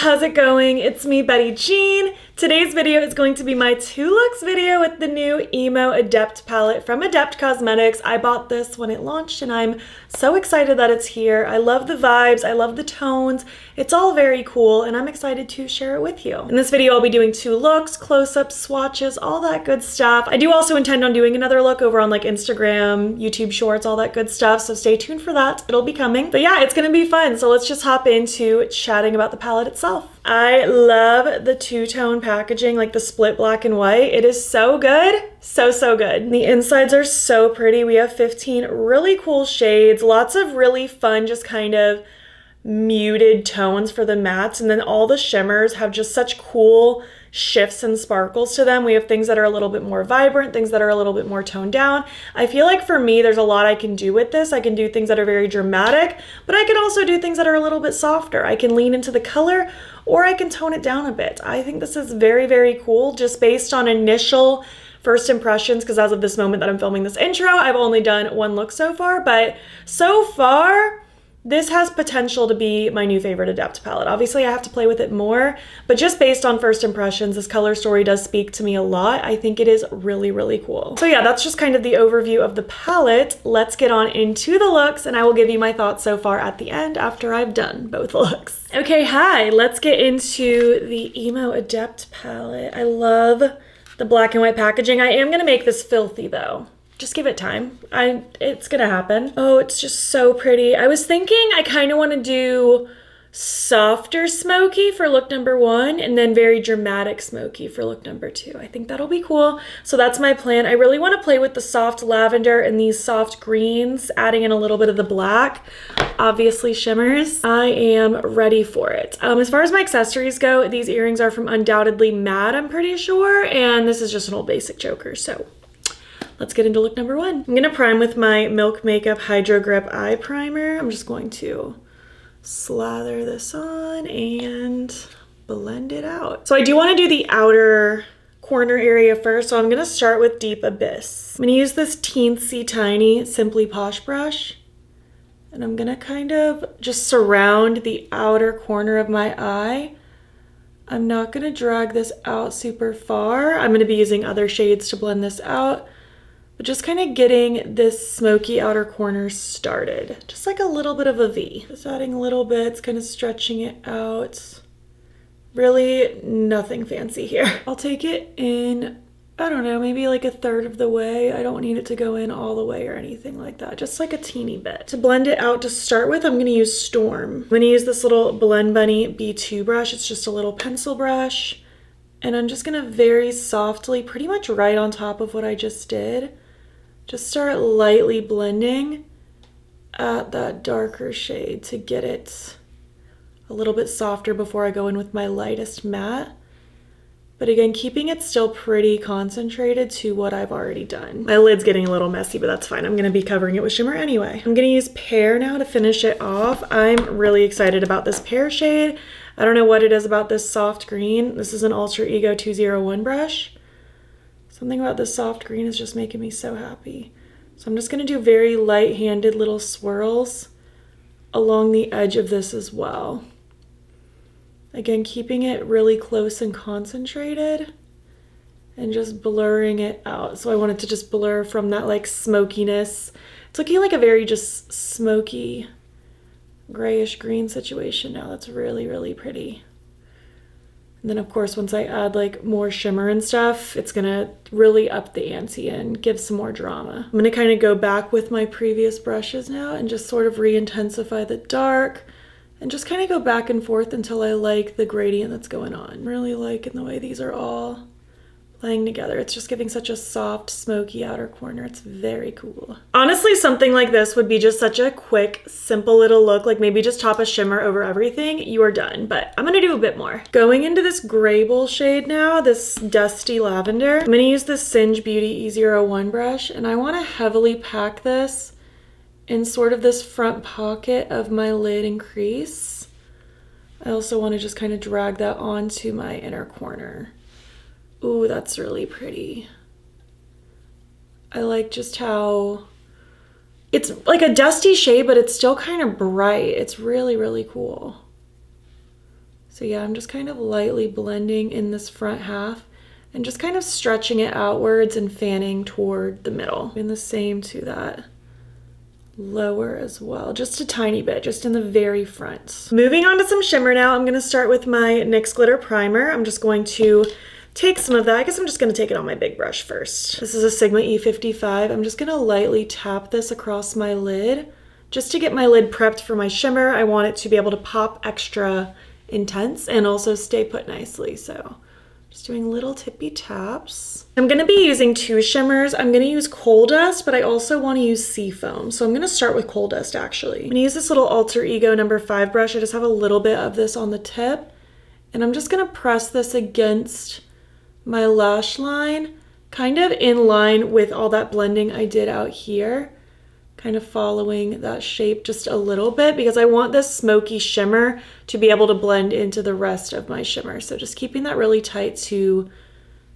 how's it going? It's me, Betty Jean. Today's video is going to be my 2 looks video with the new Emo Adept palette from Adept Cosmetics. I bought this when it launched and I'm so excited that it's here. I love the vibes, I love the tones. It's all very cool and I'm excited to share it with you. In this video, I'll be doing 2 looks, close-ups, swatches, all that good stuff. I do also intend on doing another look over on like Instagram, YouTube Shorts, all that good stuff, so stay tuned for that. It'll be coming. But yeah, it's gonna be fun, so let's just hop into chatting about the palette itself. I love the two-tone packaging, like the split black and white. It is so good. So good. The insides are so pretty. We have 15 really cool shades, lots of really fun, just kind of muted tones for the mattes, and then all the shimmers have just such cool shifts and sparkles to them. We have things that are a little bit more vibrant, things that are a little bit more toned down. I feel like for me, there's a lot I can do with this. I can do things that are very dramatic, but I can also do things that are a little bit softer. I can lean into the color or I can tone it down a bit. I think this is very cool just based on initial first impressions, because as of this moment that I'm filming this intro, I've only done 1 look so far, but so far, this has potential to be my new favorite Adept palette. Obviously, I have to play with it more, but just based on first impressions, this color story does speak to me a lot. I think it is really cool. So yeah, that's just kind of the overview of the palette. Let's get on into the looks, and I will give you my thoughts so far at the end after I've done both looks. Okay, hi, let's get into the Emo Adept palette. I love the black and white packaging. I am gonna make this filthy though. Just give it time. It's gonna happen. Oh, it's just so pretty. I was thinking I kind of want to do softer smoky for look number 1 and then very dramatic smoky for look number 2. I think that'll be cool. So that's my plan. I really want to play with the soft lavender and these soft greens, adding in a little bit of the black, obviously shimmers. I am ready for it. As far as my accessories go, these earrings are from Undoubtedly Mad, I'm pretty sure, and this is just an old basic choker, so let's get into look number 1. I'm gonna prime with my Milk Makeup Hydro Grip Eye Primer. I'm just going to slather this on and blend it out. So I do want to do the outer corner area first, so I'm gonna start with Deep Abyss. I'm gonna use this teensy tiny Simply Posh brush, and I'm gonna kind of just surround the outer corner of my eye. I'm not gonna drag this out super far. I'm gonna be using other shades to blend this out, but just kind of getting this smoky outer corner started. Just like a little bit of a V. Just adding little bits, kind of stretching it out. Really nothing fancy here. I'll take it in, I don't know, maybe like 1/3 of the way. I don't need it to go in all the way or anything like that. Just like a teeny bit. To blend it out to start with, I'm gonna use Storm. I'm gonna use this little Blend Bunny B2 brush. It's just a little pencil brush. And I'm just gonna very softly, pretty much right on top of what I just did, just start lightly blending at that darker shade to get it a little bit softer before I go in with my lightest matte. But again, keeping it still pretty concentrated to what I've already done. My lid's getting a little messy, but that's fine. I'm gonna be covering it with shimmer anyway. I'm gonna use Pear now to finish it off. I'm really excited about this Pear shade. I don't know what it is about this soft green. This is an Alter Ego 201 brush. Something about this soft green is just making me so happy. So I'm just gonna do very light-handed little swirls along the edge of this as well. Again, keeping it really close and concentrated and just blurring it out. So I want it to just blur from that like smokiness. It's looking like a very just smoky grayish green situation now. That's really pretty. And then of course, once I add like more shimmer and stuff, it's gonna really up the ante and give some more drama. I'm gonna kind of go back with my previous brushes now and just sort of re-intensify the dark and just kind of go back and forth until I like the gradient that's going on. I'm really liking the way these are all playing together. It's just giving such a soft, smoky outer corner. It's very cool. Honestly, something like this would be just such a quick, simple little look, like maybe just top a shimmer over everything, you are done, but I'm gonna do a bit more. Going into this Grable shade now, this Dusty Lavender, I'm gonna use this Singe Beauty E01 brush, and I wanna heavily pack this in sort of this front pocket of my lid and crease. I also wanna just kind of drag that onto my inner corner. Ooh, that's really pretty. I like just how it's like a dusty shade, but it's still kind of bright. It's really cool. So yeah, I'm just kind of lightly blending in this front half and just kind of stretching it outwards and fanning toward the middle. And the same to that lower as well, just a tiny bit, just in the very front. Moving on to some shimmer now, I'm gonna start with my NYX Glitter Primer. I'm just going to take some of that. I guess I'm just gonna take it on my big brush first. This is a Sigma E55. I'm just gonna lightly tap this across my lid just to get my lid prepped for my shimmer. I want it to be able to pop extra intense and also stay put nicely. So just doing little tippy taps. I'm gonna be using two shimmers. I'm gonna use Coal Dust, but I also wanna use Seafoam. So I'm gonna start with Coal Dust actually. I'm gonna use this little Alter Ego number 5 brush. I just have a little bit of this on the tip. And I'm just gonna press this against my lash line, kind of in line with all that blending I did out here. Kind of following that shape just a little bit because I want this smoky shimmer to be able to blend into the rest of my shimmer. So just keeping that really tight to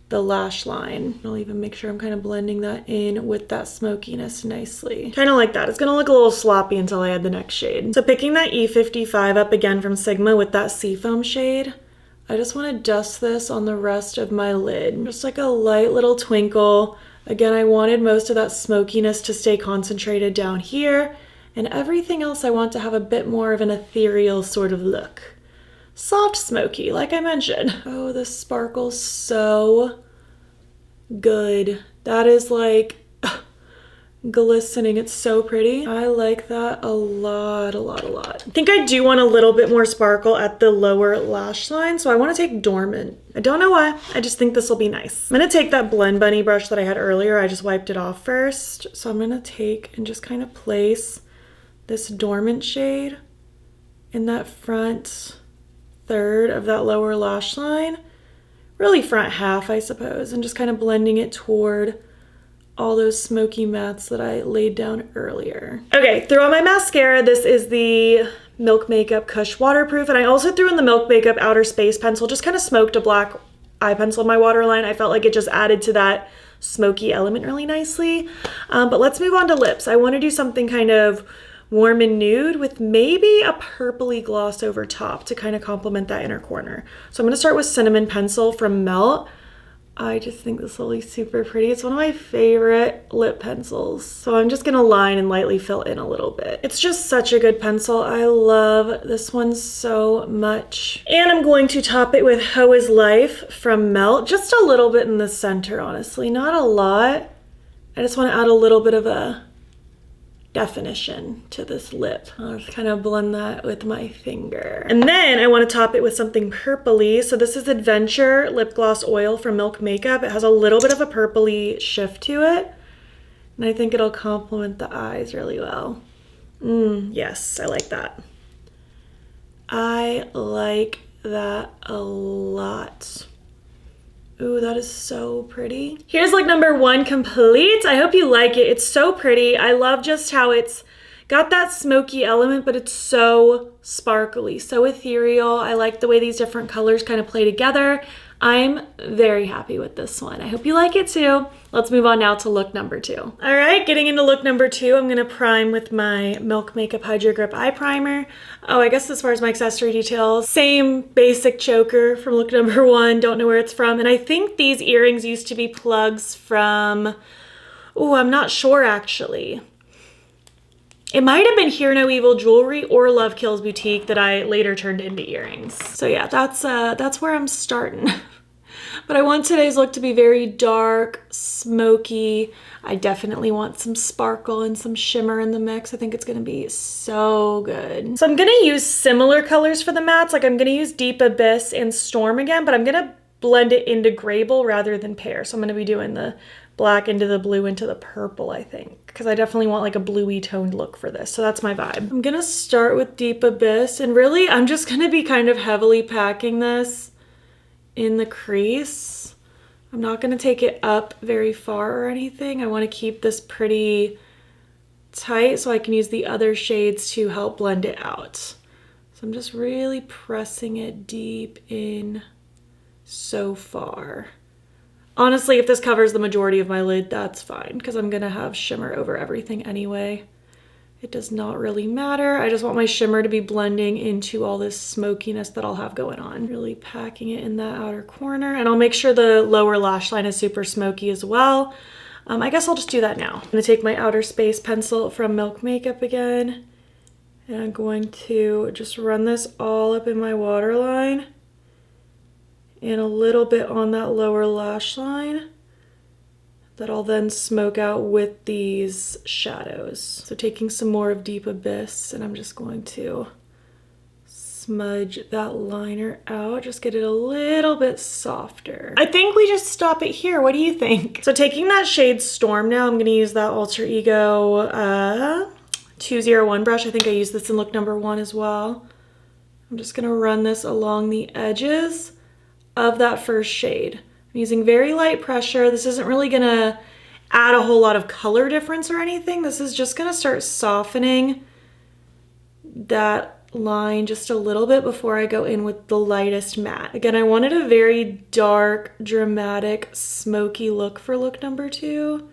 the lash line. I'll even make sure I'm kind of blending that in with that smokiness nicely. Kind of like that. It's gonna look a little sloppy until I add the next shade. So picking that E55 up again from Sigma with that Seafoam shade, I just want to dust this on the rest of my lid. Just like a light little twinkle. Again, I wanted most of that smokiness to stay concentrated down here, and everything else I want to have a bit more of an ethereal sort of look. Soft smoky, like I mentioned. Oh, this sparkles so good. That is like glistening. It's so pretty. I like that a lot, a lot, a lot. I think I do want a little bit more sparkle at the lower lash line, so I want to take Dormant. I don't know why. I just think this will be nice. I'm going to take that Blend Bunny brush that I had earlier. I just wiped it off first. So I'm going to take and just kind of place this Dormant shade in that front third of that lower lash line. Really front half, I suppose, and just kind of blending it toward all those smoky mattes that I laid down earlier. Okay, throw on my mascara. This is the Milk Makeup Kush Waterproof, and I also threw in the Milk Makeup Outer Space Pencil, just kind of smoked a black eye pencil in my waterline. I felt like it just added to that smoky element really nicely. But let's move on to lips. I want to do something kind of warm and nude with maybe a purpley gloss over top to kind of complement that inner corner. So I'm going to start with Cinnamon Pencil from Melt. I just think this will be super pretty. It's one of my favorite lip pencils. So I'm just gonna line and lightly fill in a little bit. It's just such a good pencil. I love this one so much. And I'm going to top it with Hoe Is Life from Melt. Just a little bit in the center, honestly, not a lot. I just wanna add a little bit of a definition to this lip. I'll just kind of blend that with my finger. And then I want to top it with something purpley. So this is Adventure Lip Gloss Oil from Milk Makeup. It has a little bit of a purpley shift to it, and I think it'll complement the eyes really well. Yes, I like that. I like that a lot. Ooh, that is so pretty. Here's look number 1 complete. I hope you like it. It's so pretty. I love just how it's got that smoky element, but it's so sparkly, so ethereal. I like the way these different colors kind of play together. I'm very happy with this one. I hope you like it too. Let's move on now to look number 2. All right, getting into look number 2, I'm gonna prime with my Milk Makeup Hydro Grip Eye Primer. Oh, I guess as far as my accessory details, same basic choker from look number 1, don't know where it's from. And I think these earrings used to be plugs from, oh, I'm not sure actually. It might have been Hear No Evil Jewelry or Love Kills Boutique that I later turned into earrings. So yeah, that's where I'm starting. But I want today's look to be very dark, smoky. I definitely want some sparkle and some shimmer in the mix. I think it's gonna be so good. So I'm gonna use similar colors for the mattes. Like I'm gonna use Deep Abyss and Storm again, but I'm gonna blend it into Grable rather than Pear. So I'm gonna be doing the black into the blue into the purple, I think, because I definitely want like a bluey toned look for this. So that's my vibe. I'm gonna start with Deep Abyss, and really I'm just gonna be kind of heavily packing this in the crease. I'm not gonna take it up very far or anything. I wanna keep this pretty tight so I can use the other shades to help blend it out. So I'm just really pressing it deep in so far. Honestly, if this covers the majority of my lid, that's fine, because I'm gonna have shimmer over everything anyway. It does not really matter. I just want my shimmer to be blending into all this smokiness that I'll have going on. Really packing it in that outer corner. And I'll make sure the lower lash line is super smoky as well. I guess I'll just do that now. I'm gonna take my outer space pencil from Milk Makeup again. And I'm going to just run this all up in my waterline. And a little bit on that lower lash line. That I'll then smoke out with these shadows. So taking some more of Deep Abyss, and I'm just going to smudge that liner out, just get it a little bit softer. I think we just stop it here. What do you think? So taking that shade Storm now, I'm gonna use that Alter Ego 201 brush. I think I used this in look number 1 as well. I'm just gonna run this along the edges of that first shade. I'm using very light pressure. This isn't really gonna add a whole lot of color difference or anything. This is just gonna start softening that line just a little bit before I go in with the lightest matte. Again, I wanted a very dark, dramatic, smoky look for look number 2.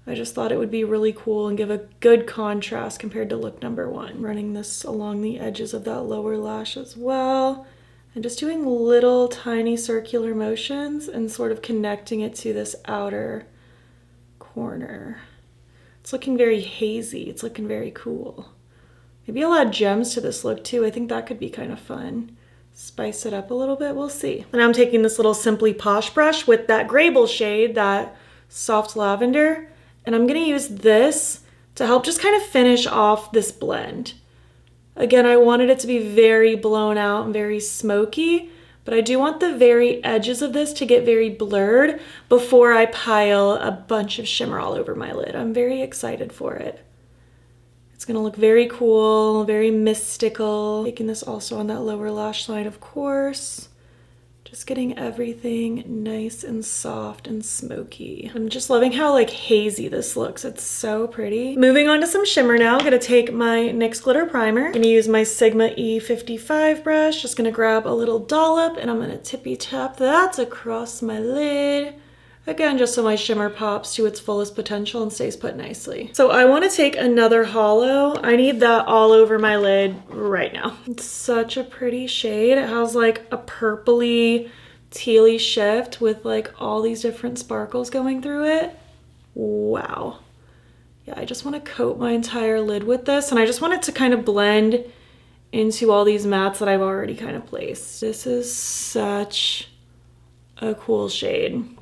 I just thought it would be really cool and give a good contrast compared to look number 1. Running this along the edges of that lower lash as well. And just doing little tiny circular motions and sort of connecting it to this outer corner. It's looking very hazy. It's looking very cool. Maybe I'll add gems to this look too. I think that could be kind of fun. Spice it up a little bit. We'll see. And I'm taking this little Simply Posh brush with that Grable shade, that soft lavender. And I'm gonna use this to help just kind of finish off this blend. Again, I wanted it to be very blown out and very smoky, but I do want the very edges of this to get very blurred before I pile a bunch of shimmer all over my lid. I'm very excited for it. It's gonna look very cool, very mystical. Taking this also on that lower lash line, of course. Just getting everything nice and soft and smoky. I'm just loving how like hazy this looks. It's so pretty. Moving on to some shimmer now. I'm gonna take my NYX Glitter Primer. I'm gonna use my Sigma E55 brush. Just gonna grab a little dollop and I'm gonna tippy tap that across my lid. Again, just so my shimmer pops to its fullest potential and stays put nicely. So I want to take another hollow. I need that all over my lid right now. It's such a pretty shade. It has like a purpley, tealy shift with like all these different sparkles going through it. Wow. Yeah, I just want to coat my entire lid with this and I just want it to kind of blend into all these mattes that I've already kind of placed. This is such a cool shade.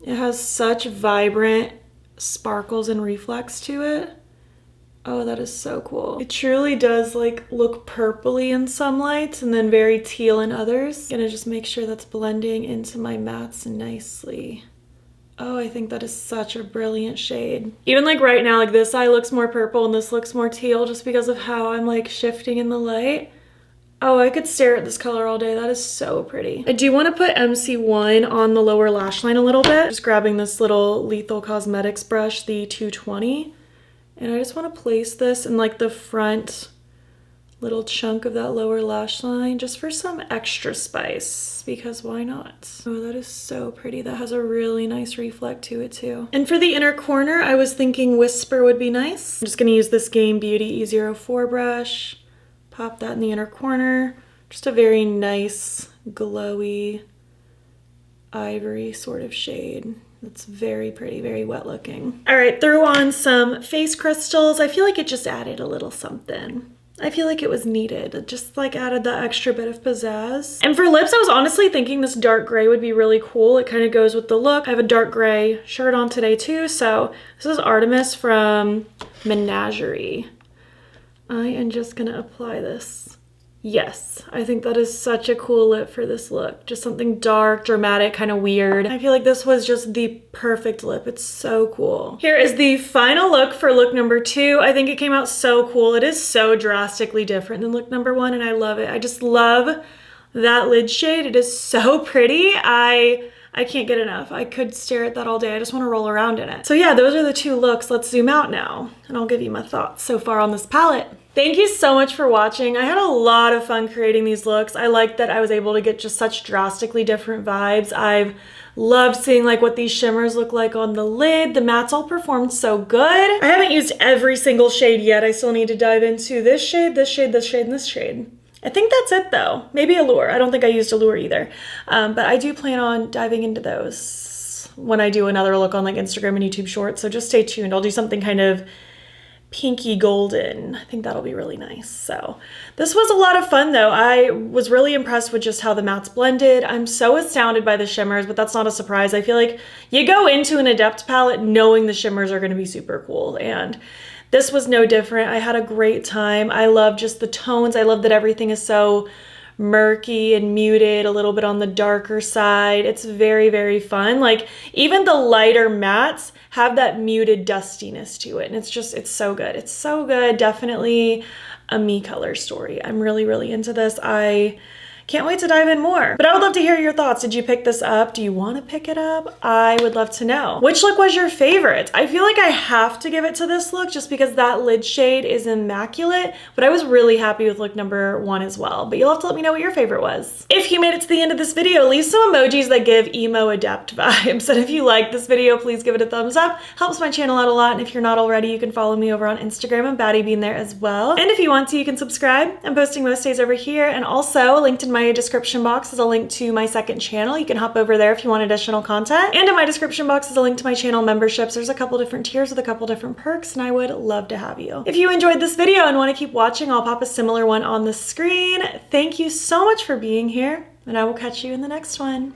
It has such vibrant sparkles and reflex to it. Oh, that is so cool. It truly does like look purpley in some lights and then very teal in others. Gonna just make sure that's blending into my mattes nicely. Oh, I think that is such a brilliant shade. Even like right now, like this eye looks more purple and this looks more teal just because of how I'm like shifting in the light. Oh, I could stare at this color all day. That is so pretty. I do want to put MC1 on the lower lash line a little bit. Just grabbing this little Lethal Cosmetics brush, the 220. And I just want to place this in like the front little chunk of that lower lash line just for some extra spice, because why not? Oh, that is so pretty. That has a really nice reflect to it too. And for the inner corner, I was thinking Whisper would be nice. I'm just going to use this Game Beauty E04 brush. Pop that in the inner corner. Just a very nice, glowy, ivory sort of shade. It's very pretty, very wet looking. All right, threw on some face crystals. I feel like it just added a little something. I feel like it was needed. It just like added that extra bit of pizzazz. And for lips, I was honestly thinking this dark gray would be really cool. It kind of goes with the look. I have a dark gray shirt on today too. So this is Artemis from Menagerie. I am just gonna apply this. Yes, I think that is such a cool lip for this look. Just something dark, dramatic, kind of weird. I feel like this was just the perfect lip. It's so cool. Here is the final look for look number 2. I think it came out so cool. It is so drastically different than look number 1 and I love it. I just love that lid shade. It is so pretty. I can't get enough. I could stare at that all day. I just want to roll around in it. So yeah, those are the 2 looks. Let's zoom out now and I'll give you my thoughts so far on this palette. Thank you so much for watching. I had a lot of fun creating these looks. I like that I was able to get just such drastically different vibes. I've loved seeing like what these shimmers look like on the lid. The mattes all performed so good. I haven't used every single shade yet. I still need to dive into this shade, this shade, this shade, and this shade. I think that's it though. Maybe Allure. I don't think I used Allure either. But I do plan on diving into those when I do another look on like Instagram and YouTube Shorts. So just stay tuned. I'll do something kind of pinky golden. I think that'll be really nice. So this was a lot of fun though. I was really impressed with just how the mattes blended. I'm so astounded by the shimmers, but that's not a surprise. I feel like you go into an Adept palette knowing the shimmers are going to be super cool, and this was no different. I had a great time. I love just the tones. I love that everything is so murky and muted, a little bit on the darker side. It's very, very fun. Like even the lighter mattes have that muted dustiness to it. And it's so good. It's so good. Definitely a me color story. I'm really, really into this. I can't wait to dive in more. But I would love to hear your thoughts. Did you pick this up? Do you want to pick it up? I would love to know. Which look was your favorite? I feel like I have to give it to this look just because that lid shade is immaculate, but I was really happy with look number 1 as well. But you'll have to let me know what your favorite was. If you made it to the end of this video, leave some emojis that give emo adept vibes. And if you like this video, please give it a thumbs up. Helps my channel out a lot. And if you're not already, you can follow me over on Instagram and BATTYBEAN there as well. And if you want to, you can subscribe. I'm posting most days over here, and also linked in my description box is a link to my second channel. You can hop over there if you want additional content. And in my description box is a link to my channel memberships. There's a couple different tiers with a couple different perks, and I would love to have you. If you enjoyed this video and want to keep watching, I'll pop a similar one on the screen. Thank you so much for being here, and I will catch you in the next one.